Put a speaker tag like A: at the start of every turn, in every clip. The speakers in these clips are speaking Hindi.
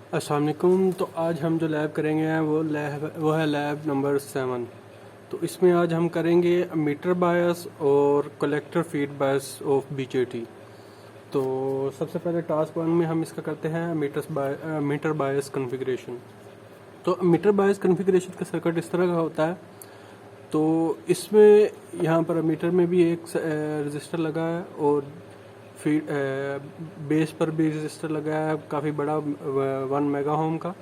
A: अस्सलाम वालेकुम। तो आज हम जो लैब करेंगे वो है लैब नंबर 7। तो इसमें आज हम करेंगे मीटर बायस और collector feed bias of BJT. तो सबसे पहले टास्क 1 में हम इसका करते हैं मीटर बायस कॉन्फ़िगरेशन। तो मीटर बायस कॉन्फ़िगरेशन का सर्किट इस तरह का होता है। तो इसमें यहाँ पर मीटर में भी एक रजिस्टर लगा है और फीड बेस पर भी रजिस्टर लगा है काफ़ी बड़ा 1 मेगा होम का।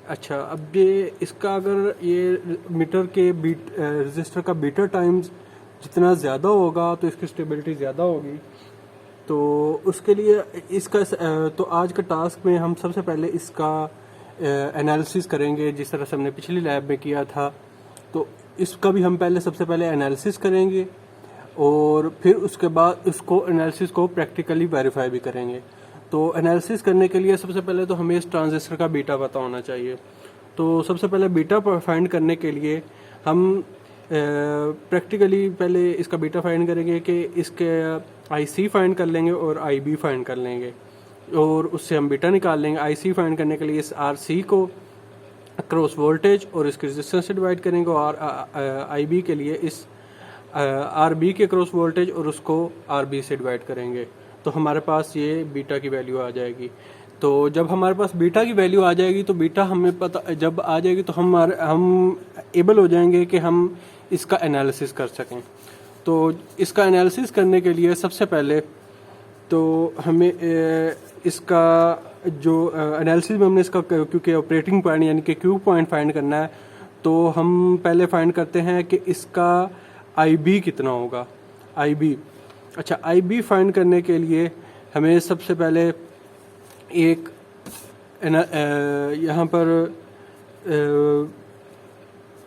A: अच्छा, अब ये इसका अगर ये मीटर के रजिस्टर का बीटर टाइम्स जितना ज़्यादा होगा तो इसकी स्टेबिलिटी ज़्यादा होगी। तो उसके लिए तो आज का टास्क में हम सबसे पहले इसका एनालिसिस करेंगे जिस तरह से हमने पिछली लैब में किया था। तो इसका भी हम सबसे पहले एनालिसिस करेंगे और फिर उसके बाद उसको एनालिसिस को प्रैक्टिकली वेरीफाई भी करेंगे। तो एनालिसिस करने के लिए सबसे पहले तो हमें इस ट्रांजिस्टर का बीटा पता होना चाहिए। तो सबसे पहले बीटा फाइंड करने के लिए हम प्रैक्टिकली पहले इसका बीटा फाइंड करेंगे कि इसके आईसी फाइंड कर लेंगे और आईबी फाइंड कर लेंगे और उससे हम बीटा निकाल लेंगे। आईसी फाइंड करने के लिए इस आरसी को क्रॉस वोल्टेज और इसके रेजिस्टेंस से डिवाइड करेंगे और आईबी के लिए इस आरबी के क्रॉस वोल्टेज और उसको आरबी से डिवाइड करेंगे। तो हमारे पास ये बीटा की वैल्यू आ जाएगी। तो जब हमारे पास बीटा की वैल्यू आ जाएगी तो बीटा हमें पता जब आ जाएगी तो हम एबल हो जाएंगे कि हम इसका एनालिसिस कर सकें। तो इसका एनालिसिस करने के लिए सबसे पहले तो हमें इसका जो एनालिसिस में हमने इसका क्योंकि ऑपरेटिंग पॉइंट यानी कि क्यू पॉइंट फाइंड करना है, तो हम पहले फाइंड करते हैं कि इसका आईबी कितना होगा। आईबी, अच्छा, आईबी फाइंड करने के लिए हमें सबसे पहले एक यहाँ पर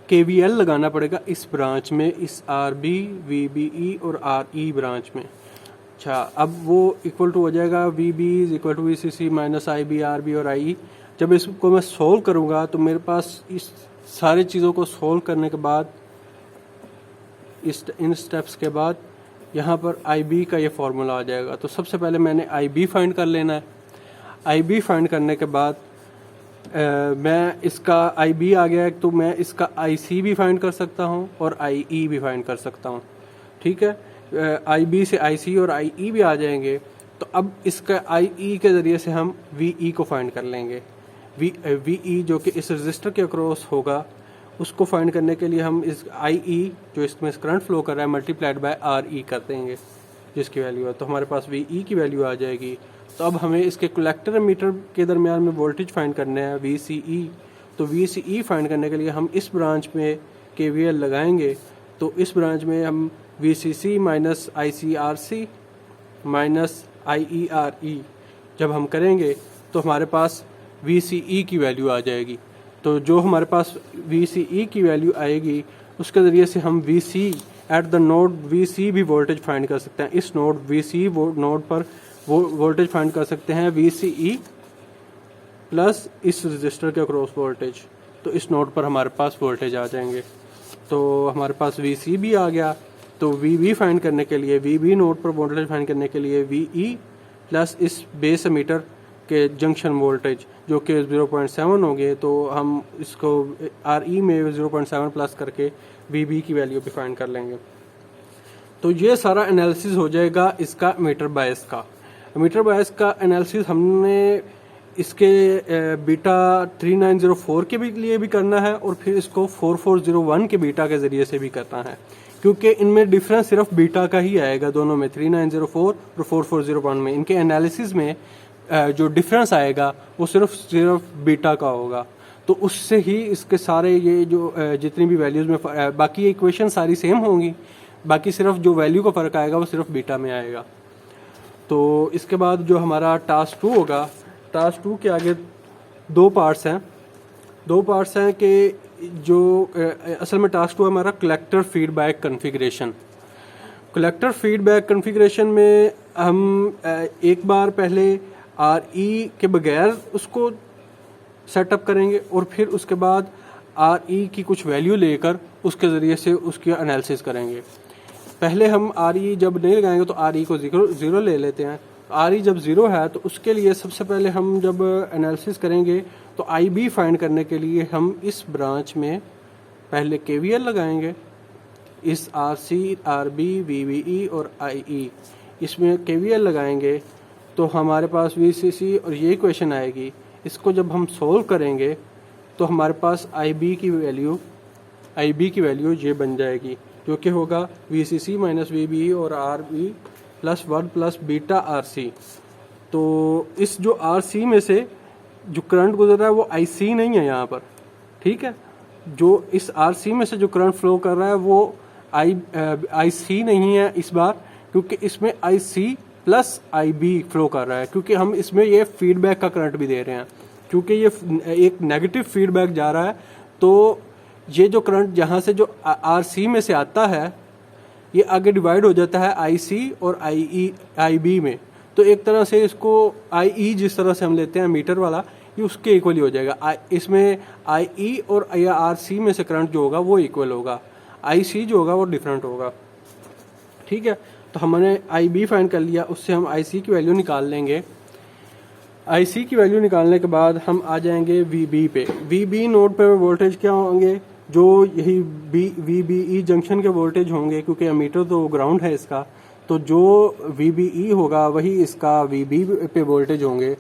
A: केवीएल लगाना पड़ेगा इस ब्रांच में, इस आरबी, वीबीई और आरई ब्रांच में। अच्छा, अब वो इक्वल टू हो जाएगा VB is equal to VCC minus IB, RB और आई। जब इसको मैं सोल्व करूँगा तो मेरे पास इस सारी चीज़ों को सोल्व करने के बाद इन स्टेप्स के बाद यहाँ पर आईबी का ये फार्मूला आ जाएगा। तो सबसे पहले मैंने आईबी फाइंड कर लेना है। आईबी फाइंड करने के बाद मैं इसका आईबी आ गया है तो मैं इसका आईसी भी फाइंड कर सकता हूँ और आईई भी फाइंड कर सकता हूँ। ठीक है, आईबी से आईसी और आईई भी आ जाएंगे। तो अब इसका आईई के ज़रिए से हम वीई को फाइंड कर लेंगे। वीई जो कि इस रजिस्टर के अक्रॉस होगा, उसको फाइंड करने के लिए हम इस आईई जो इसमें करंट फ्लो कर रहा है मल्टीप्लाइड बाय आरई कर देंगे जिसकी वैल्यू है। तो हमारे पास वीई की वैल्यू आ जाएगी। तो अब हमें इसके कलेक्टर मीटर के दरमियान में वोल्टेज फाइंड करने हैं, वीसीई। तो वीसीई फाइंड करने के लिए हम इस ब्रांच में केवीएल लगाएंगे। तो इस ब्रांच में हम वीसीसी माइनस आईसीआरसी माइनस आईईआरई जब हम करेंगे तो हमारे पास वीसीई की वैल्यू आ जाएगी। तो जो हमारे पास वीसीई की वैल्यू आएगी उसके ज़रिए से हम VC at the node VC भी वोल्टेज फाइंड कर सकते हैं। इस नोड वीसी नोड पर वो वोल्टेज फाइंड कर सकते हैं वीसीई प्लस इस रजिस्टर के अक्रॉस वोल्टेज। तो इस नोड पर हमारे पास वोल्टेज आ जाएंगे। तो हमारे पास वीसी भी आ गया। तो वीबी फाइंड करने के लिए, वीबी नोड पर वोल्टेज फाइंड करने के लिए वीई प्लस इस बेस मीटर के जंक्शन वोल्टेज जो कि 0.7 हो गए, तो हम इसको आरई में 0.7 प्लस करके वीबी की वैल्यू भी फाइंड कर लेंगे। तो ये सारा एनालिसिस हो जाएगा इसका मीटर बायस का। मीटर बायस का एनालिसिस हमने इसके बीटा 3904 के भी लिए भी करना है और फिर इसको 4401 के बीटा के ज़रिए से भी करना है, क्योंकि इनमें डिफरेंस सिर्फ बीटा का ही आएगा दोनों में, 3904 और 4401 में। इनके एनालिसिस में जो डिफरेंस आएगा वो सिर्फ बीटा का होगा। तो उससे ही इसके सारे ये जो जितनी भी वैल्यूज़ में बाकी इक्वेशन सारी सेम होंगी, बाकी सिर्फ जो वैल्यू का फ़र्क आएगा वो सिर्फ बीटा में आएगा। तो इसके बाद जो हमारा टास्क 2 होगा, टास्क 2 के आगे दो पार्ट्स हैं कि जो असल में टास्क 2 हमारा collector feedback configuration. Collector feedback configuration में हम एक बार पहले आरई के बगैर उसको सेटअप करेंगे और फिर उसके बाद आरई की कुछ वैल्यू लेकर उसके ज़रिए से उसकी एनालिसिस करेंगे। पहले हम आरई जब नहीं लगाएंगे तो आरई को ज़ीरो ले लेते हैं आर ई जब ज़ीरो है तो उसके लिए सबसे पहले हम जब एनालिसिस करेंगे तो आई बी फाइंड करने के लिए हम इस ब्रांच में पहले के वी एल लगाएंगे, इस R C, R B, V B E और आई ई, इसमें के वी एल लगाएंगे तो हमारे पास वी सी सी और ये इक्वेशन आएगी। इसको जब हम सोल्व करेंगे तो हमारे पास आई बी की वैल्यू ये बन जाएगी, जो कि होगा V C C minus V B और R B plus 1 plus beta R C. तो इस जो आर सी में से जो करंट गुजर रहा है वो आई सी नहीं है यहाँ पर, ठीक है। जो इस आर सी में से जो करंट फ्लो कर रहा है वो आई सी नहीं है इस बार, क्योंकि इसमें आई सी प्लस आई बी फ्लो कर रहा है, क्योंकि हम इसमें ये फीडबैक का करंट भी दे रहे हैं। क्योंकि ये एक नेगेटिव फीडबैक जा रहा है तो ये जो करंट यहाँ से जो आर सी में से आता है ये आगे डिवाइड हो जाता है आई सी और आई बी में। तो एक तरह से इसको आई ई जिस तरह से हम लेते हैं मीटर वाला, ये उसके इक्वल ही हो जाएगा। इसमें आई ई और आर सी में से करंट जो होगा वो इक्वल होगा, आई सी जो होगा वो डिफरेंट होगा, ठीक है। तो हमने आई बी फाइंड कर लिया, उससे हम आई सी की वैल्यू निकाल लेंगे। आई सी की वैल्यू निकालने के बाद हम आ जाएंगे वी बी पे। वी बी नोड पे वोल्टेज क्या होंगे, जो यही वी बी ई जंक्शन के वोल्टेज होंगे, क्योंकि एमीटर तो ग्राउंड है इसका, तो जो वी बी ई होगा वही इसका वी बी पे वोल्टेज होंगे।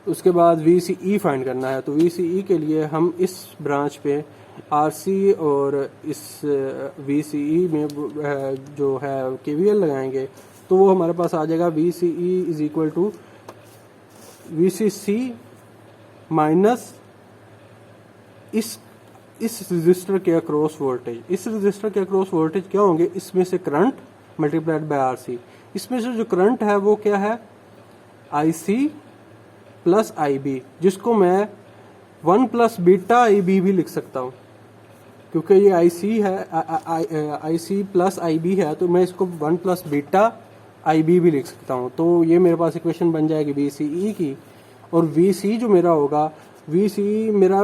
A: उसके बाद वी सी ई फाइंड करना है, तो वी सी ई के लिए हम इस ब्रांच पे आर सी और इस वी सी ई में जो है के वी एल लगाएंगे, तो वो हमारे पास आ जाएगा V C E is equal to V C C minus इस रजिस्टर के अक्रॉस वोल्टेज। इस रजिस्टर के अक्रॉस वोल्टेज क्या होंगे, इसमें से current multiplied by R C. इसमें से जो करंट है वो क्या है, आई सी प्लस आई बी, जिसको मैं 1 प्लस बीटा आई बी भी लिख सकता हूँ, क्योंकि ये आई सी है, आई सी प्लस आई बी है, तो मैं इसको 1 प्लस बीटा आई बी भी लिख सकता हूँ। तो ये मेरे पास इक्वेशन बन जाएगी वी सी ई की। और वी सी जो मेरा होगा, वी सी मेरा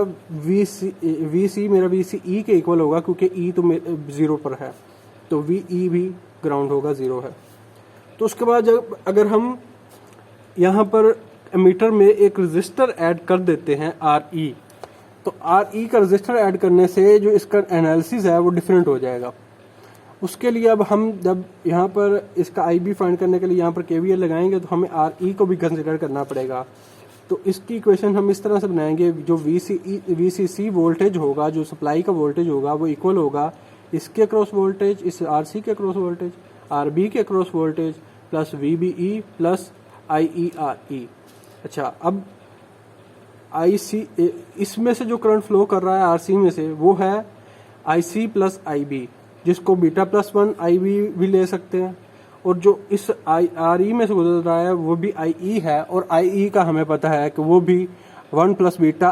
A: वी सी ई के इक्वल होगा, क्योंकि ई तो ज़ीरो पर है, तो वी ई भी ग्राउंड होगा, ज़ीरो है। तो उसके बाद जब अगर हम यहाँ पर मीटर में एक रजिस्टर ऐड कर देते हैं आर ई, तो आर ई का रजिस्टर ऐड करने से जो इसका एनालिसिस है वो डिफरेंट हो जाएगा। उसके लिए अब हम जब यहाँ पर इसका आई बी फाइंड करने के लिए यहाँ पर के वी एल लगाएंगे, तो हमें आर ई को भी कंसिडर करना पड़ेगा। तो इसकी इक्वेशन हम इस तरह से बनाएंगे, जो वी सी सी वोल्टेज होगा, जो सप्लाई का वोल्टेज होगा वो इक्वल होगा इसके अक्रॉस वोल्टेज, इस आर सी के अक्रॉस वोल्टेज, आर बी के across voltage plus V B E plus I E R E. अच्छा, अब आई सी इसमें से जो करंट फ्लो कर रहा है आर सी में से वो है आई सी प्लस आई बी, जिसको बीटा प्लस 1 आई बी भी ले सकते हैं। और जो इस आई आर ई में से गुजर रहा है वो भी आई ई है, और आई ई का हमें पता है कि वो भी 1 प्लस बीटा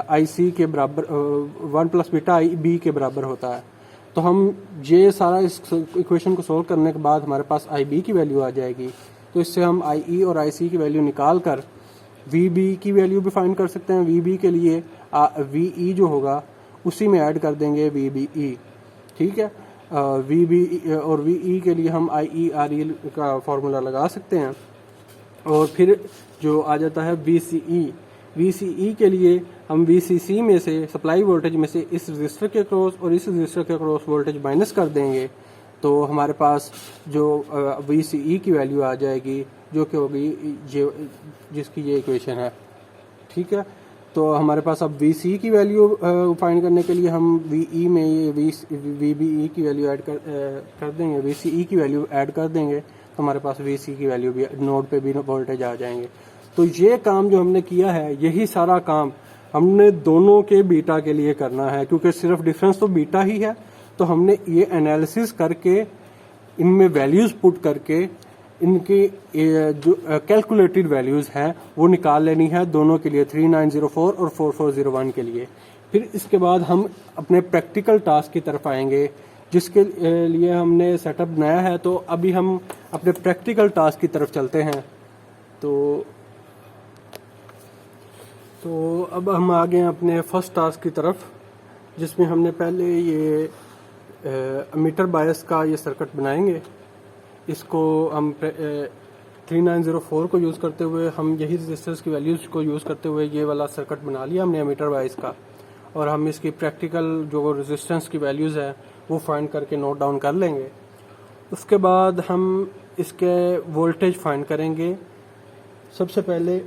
A: आई सी के बराबर, 1 प्लस बीटा आई बी के बराबर होता है। तो हम ये सारा इस इक्वेशन को सोल्व करने के बाद हमारे पास आई बी की वैल्यू आ जाएगी। तो इससे हम आई ई और आई सी की वैल्यू निकाल कर वी बी की वैल्यू भी फाइंड कर सकते हैं। वी बी के लिए वी ई जो होगा उसी में ऐड कर देंगे वी बी ई, ठीक है। वी बी और वी ई के लिए हम आई ई आर ई का फार्मूला लगा सकते हैं। और फिर जो आ जाता है we C E, we C ई के लिए हम वी सी सी में से सप्लाई वोल्टेज में से इस रजिस्टर के अक्रॉस और इस रजिस्टर के अक्रॉस वोल्टेज माइनस कर देंगे, तो हमारे पास जो वी सी ई की वैल्यू आ जाएगी, जो कि होगी जिसकी ये इक्वेशन है, ठीक है। तो हमारे पास अब वी सी की वैल्यू फाइंड करने के लिए हम वी ई में ये वी बी ई की वैल्यू ऐड कर देंगे, वी सी ई की वैल्यू ऐड कर देंगे, तो हमारे पास वी सी की वैल्यू भी नोड पे भी वोल्टेज आ जाएंगे। तो ये काम जो हमने किया है, यही सारा काम हमने दोनों के बीटा के लिए करना है, क्योंकि सिर्फ डिफरेंस तो बीटा ही है। तो हमने ये एनालिसिस करके इनमें वैल्यूज़ पुट करके इनकी जो कैलकुलेटेड वैल्यूज़ हैं वो निकाल लेनी है दोनों के लिए, 3904 और 4401 के लिए। फिर इसके बाद हम अपने प्रैक्टिकल टास्क की तरफ आएंगे, जिसके लिए हमने सेटअप बनाया है। तो अभी हम अपने प्रैक्टिकल टास्क की तरफ चलते हैं। तो अब हम आ गए अपने फर्स्ट टास्क की तरफ, जिसमें हमने पहले ये मीटर बायस का ये सर्किट बनाएंगे। इसको हम 3904 को यूज़ करते हुए हम यही रजिस्टर्स की वैल्यूज़ को यूज़ करते हुए ये वाला सर्किट बना लिया हमने एमीटर वाइज का, और हम इसकी प्रैक्टिकल जो रेजिस्टेंस की वैल्यूज़ है वो फाइंड करके नोट डाउन कर लेंगे। उसके बाद हम इसके वोल्टेज फाइंड करेंगे। सबसे पहले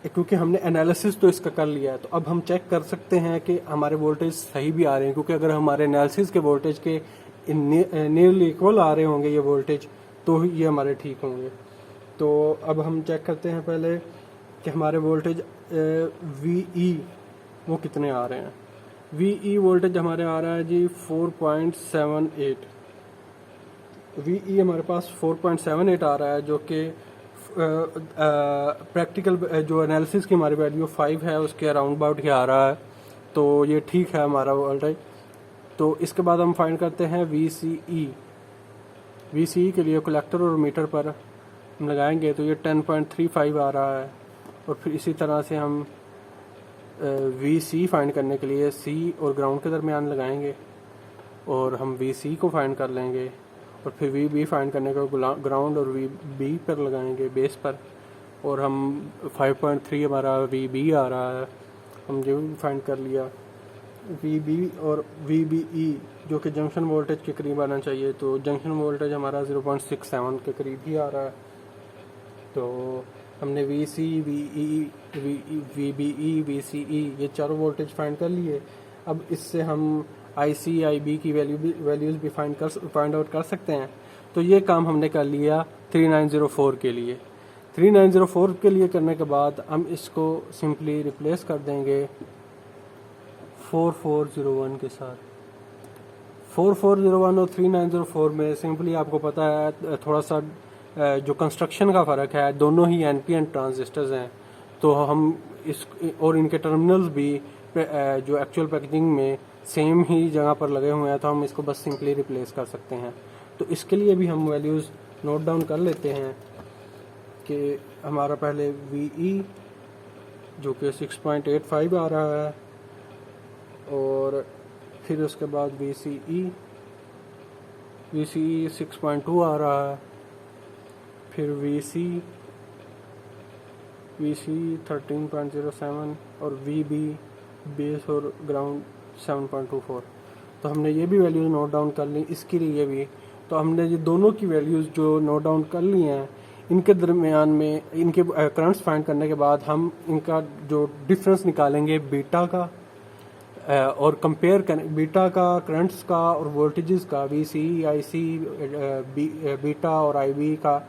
A: क्योंकि हमने एनालिसिस तो इसका कर लिया है, तो अब हम चेक कर सकते हैं कि हमारे वोल्टेज सही भी आ रहे हैं, क्योंकि अगर हमारे एनालिसिस के वोल्टेज के नियरली इक्वल आ रहे होंगे ये वोल्टेज, तो ही ये हमारे ठीक होंगे। तो अब हम चेक करते हैं पहले कि हमारे वोल्टेज VE वो कितने आ रहे हैं। VE वोल्टेज हमारे आ रहा है जी 4.78। VE हमारे पास 4.78 आ रहा है, जो कि प्रैक्टिकल जो एनालिसिस की हमारी वैल्यू 5 है उसके अराउंड अबाउट ही आ रहा है, तो ये ठीक है हमारा वोल्टेज। तो इसके बाद हम फाइंड करते हैं VCE। VCE के लिए कलेक्टर और मीटर पर हम लगाएंगे तो ये 10.35 आ रहा है, और फिर इसी तरह से हम VC फाइंड करने के लिए C और ग्राउंड के दरमियान लगाएंगे, और हम VC को फाइंड कर लेंगे, और फिर VB फाइंड करने को ग्राउंड और VB पर लगाएंगे बेस पर, और हम 5.3 हमारा VB आ रहा है, हम जो फाइंड कर लिया। VB और VBE जो कि जंक्शन वोल्टेज के करीब आना चाहिए, तो जंक्शन वोल्टेज हमारा 0.67 के करीब ही आ रहा है। तो हमने VC, VBE, VCE ये चारों वोल्टेज फाइंड कर लिए। अब इससे हम IC, IB की वैल्यूज़ भी फाइंड आउट कर सकते हैं। तो ये काम हमने कर लिया 3904 के लिए। 3904 के लिए करने के बाद हम इसको सिंपली रिप्लेस कर देंगे 4401 के साथ। 4401 और 3904 में सिंपली आपको पता है थोड़ा सा जो कंस्ट्रक्शन का फ़र्क है, दोनों ही NPN ट्रांजिस्टर्स हैं, तो हम इस और इनके टर्मिनल्स भी जो एक्चुअल पैकेजिंग में सेम ही जगह पर लगे हुए हैं, तो हम इसको बस सिंपली रिप्लेस कर सकते हैं। तो इसके लिए भी हम वैल्यूज़ नोट डाउन कर लेते हैं कि हमारा पहले VE जो कि 6.85 आ रहा है, और फिर उसके बाद VCE 6.2 आ रहा है, फिर VC 13.07, और VB बेस और ग्राउंड 7.24। तो हमने ये भी वैल्यूज़ नोट डाउन कर ली इसके लिए भी। तो हमने ये दोनों की वैल्यूज़ जो नोट डाउन कर ली हैं, इनके दरमियान में इनके करंट्स फाइंड करने के बाद हम इनका जो डिफरेंस निकालेंगे बीटा का, और कंपेयर करें बीटा का, करंट्स का और वोल्टेजेस का, VC, IC, बीटा और IB का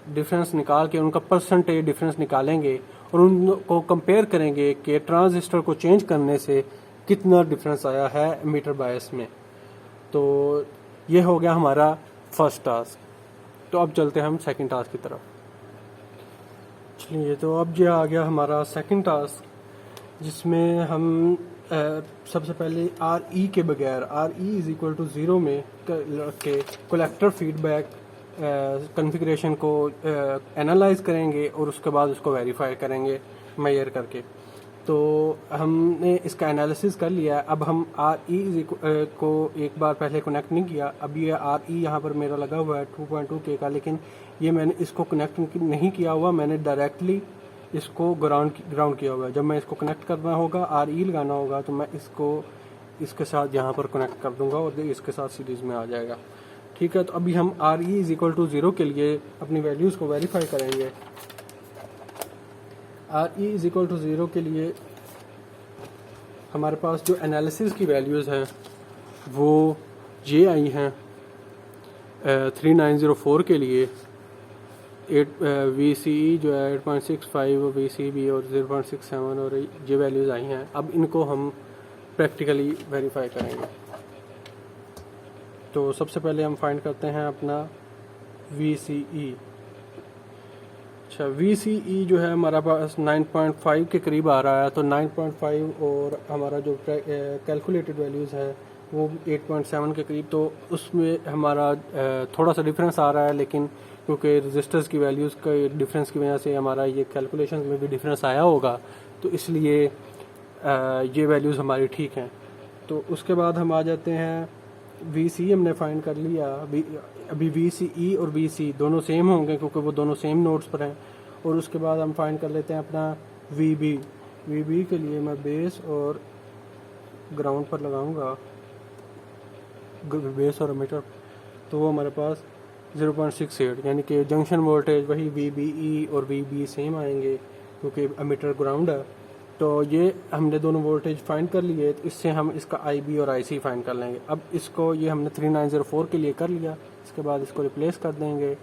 A: डिफरेंस निकाल के उनका परसेंटेज डिफरेंस निकालेंगे, और उनको कंपेयर करेंगे कि ट्रांजिस्टर को चेंज करने से कितना डिफरेंस आया है मीटर बायस में। तो ये हो गया हमारा फर्स्ट टास्क। तो अब चलते हैं हम सेकंड टास्क की तरफ। चलिए, तो अब ये आ गया हमारा सेकंड टास्क, जिसमें हम सबसे पहले RE के बगैर RE इज इक्वल टू 0 में के कलेक्टर फीडबैक कॉन्फ़िगरेशन को एनालाइज करेंगे, और उसके बाद उसको वेरीफाई करेंगे मेजर करके। तो हमने इसका एनालिसिस कर लिया। अब हम RE को एक बार पहले कनेक्ट नहीं किया। अब ये RE यहाँ पर मेरा लगा हुआ है 2.2K का, लेकिन ये मैंने इसको कनेक्ट नहीं किया हुआ, मैंने डायरेक्टली इसको ग्राउंड किया हुआ है। जब मैं इसको कनेक्ट करना होगा, RE लगाना होगा, तो मैं इसको इसके साथ यहाँ पर कनेक्ट कर दूंगा और इसके साथ सीरीज़ में आ जाएगा। ठीक है, तो अभी हम RE इज इक्वल टू 0 के लिए अपनी वैल्यूज़ को वेरीफाई करेंगे। RE इज इक्वल टू 0 के लिए हमारे पास जो एनालिसिस की वैल्यूज़ हैं वो ये आई हैं। 3904 के लिए VCE जो है 8.65, VCB और 0.67 और ये वैल्यूज़ आई हैं। अब इनको हम प्रैक्टिकली वेरीफाई करेंगे। तो सबसे पहले हम फाइंड करते हैं अपना VCE। अच्छा, VCE जो है हमारा पास 9.5 के करीब आ रहा है, तो 9.5 और हमारा जो कैलकुलेटेड वैल्यूज़ है वो 8.7 के करीब, तो उसमें हमारा थोड़ा सा डिफरेंस आ रहा है, लेकिन क्योंकि रजिस्टर्स की वैल्यूज़ के डिफरेंस की वजह से हमारा ये कैलकुलेशन में भी डिफरेंस आया होगा, तो इसलिए ये वैल्यूज़ हमारी ठीक हैं। तो उसके बाद हम आ जाते हैं VC हमने फाइंड कर लिया। अभी VCE और VC दोनों सेम होंगे क्योंकि वो दोनों सेम नोड्स पर हैं। और उसके बाद हम फाइंड कर लेते हैं अपना VB के लिए मैं बेस और ग्राउंड पर लगाऊंगा, बेस और एमीटर, तो वो हमारे पास 0.68 यानी कि जंक्शन वोल्टेज वही VBE और VB सेम आएंगे क्योंकि एमीटर ग्राउंड है। तो ये हमने दोनों वोल्टेज फाइंड कर लिए, तो इससे हम इसका IB और IC फाइंड कर लेंगे। अब इसको ये हमने 3904 के लिए कर लिया, इसके बाद इसको रिप्लेस कर देंगे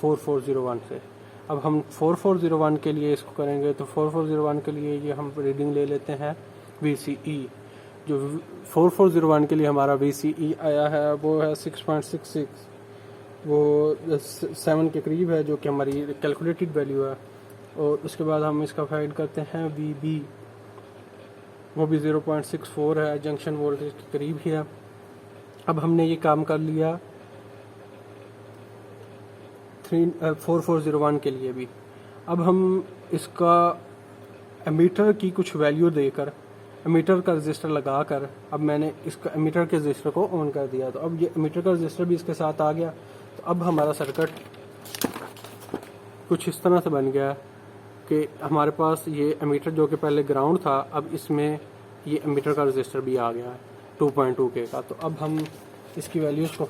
A: 4401 से। अब हम 4401 के लिए इसको करेंगे, तो 4401 के लिए ये हम रीडिंग ले लेते हैं VCE। जो 4401 के लिए हमारा VCE आया है वो है 6.66, वो 7 के करीब है, जो कि हमारी कैलकुलेटेड वैल्यू है। और उसके बाद हम इसका फाइंड करते हैं VB, वो भी 0.64 है, जंक्शन वोल्टेज के करीब ही है। अब हमने ये काम कर लिया 4401 के लिए भी। अब हम इसका एमीटर की कुछ वैल्यू देकर, एमीटर का रजिस्टर लगाकर, अब मैंने इसका एमीटर के रजिस्टर को ऑन कर दिया, तो अब ये एमीटर का रजिस्टर भी इसके साथ आ गया। तो अब हमारा सर्किट कुछ इस तरह से बन गया कि हमारे पास ये एमीटर जो कि पहले ग्राउंड था, अब इसमें ये एमीटर का रजिस्टर भी आ गया है 2.2K का। तो अब हम इसकी वैल्यूज़ को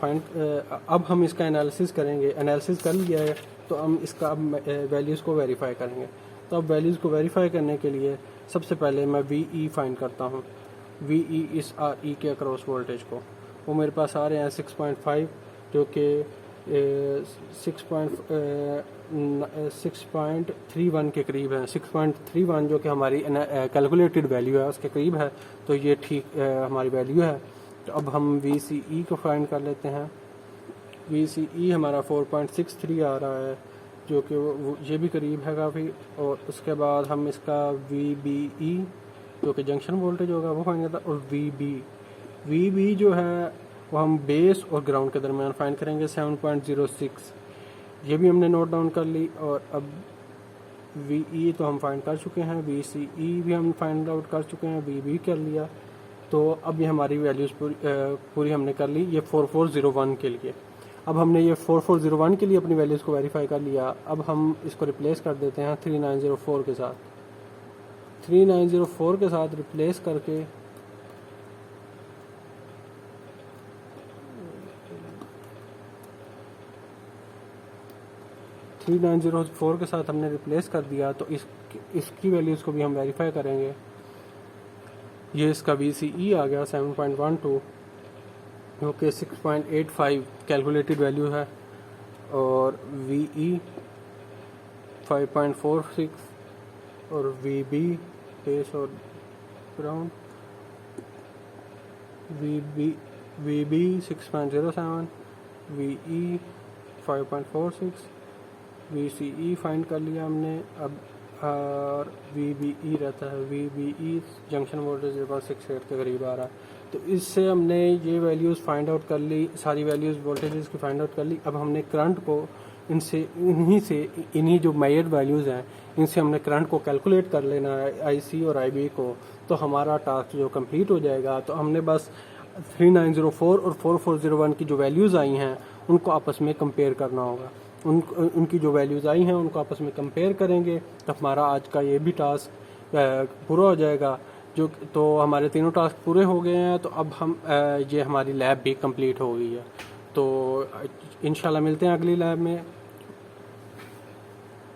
A: अब हम इसका एनालिसिस करेंगे। एनालिसिस कर लिया है तो हम इसका अब वैल्यूज़ को वेरीफाई करेंगे। तो अब वैल्यूज़ को वेरीफाई करने के लिए सबसे पहले मैं VE फाइंड करता हूँ। VE इस RE के अक्रॉस वोल्टेज को, वो मेरे पास आ रहे हैं 6.5, जो कि 6.31 के करीब है। 6.31 जो कि हमारी कैलकुलेटेड वैल्यू है उसके करीब है, तो ये ठीक हमारी वैल्यू है। तो अब हम VCE को फाइंड कर लेते हैं। VCE हमारा 4.63 आ रहा है, जो कि ये भी करीब है काफ़ी। और उसके बाद हम इसका VBE जो कि जंक्शन वोल्टेज होगा वो फाइंड करता है। और VB जो है वो हम बेस और ग्राउंड के दरमियान फाइंड करेंगे 7.06, ये भी हमने नोट डाउन कर ली। और अब VE तो हम फाइंड कर चुके हैं, VCE भी हम फाइंड आउट कर चुके हैं, VB कर लिया। तो अब ये हमारी वैल्यूज़ पूरी हमने कर ली ये 4401 के लिए। अब हमने ये 4401 के लिए अपनी वैल्यूज़ को वेरीफाई कर लिया। अब हम इसको रिप्लेस कर देते हैं 3904 के साथ। 3904 के साथ रिप्लेस करके के साथ हमने रिप्लेस कर दिया, तो इसकी वैल्यूज़ को भी हम वेरीफाई करेंगे। ये इसका VCE आ गया 7.12, जो कि 6.85 कैलकुलेटेड वैल्यू है। और VE 5.46 और VB बेस और ground, VB 6.07, VE 5.46, VCE find कर लिया हमने। अब और VBE रहता है, VBE जंक्शन वोल्टेज 0.68 के करीब आ रहा है। तो इससे हमने ये वैल्यूज़ फाइंड आउट कर ली, सारी वैल्यूज़ वोल्टेजेस की फाइंड आउट कर ली। अब हमने करंट को इन्हीं जो मेजर्ड वैल्यूज़ हैं इनसे हमने करंट को कैलकुलेट कर लेना है, IC और IB को। तो हमारा टास्क जो कंप्लीट हो जाएगा। तो हमने बस 3904 और 4401 की जो वैल्यूज़ आई हैं उनको आपस में कंपेयर करना होगा। उनकी जो वैल्यूज़ आई हैं उनको आपस में कंपेयर करेंगे, तो हमारा आज का ये भी टास्क पूरा हो जाएगा। तो हमारे तीनों टास्क पूरे हो गए हैं। तो अब हम ये हमारी लैब भी कंप्लीट हो गई है। तो इंशाल्लाह मिलते हैं अगली लैब में।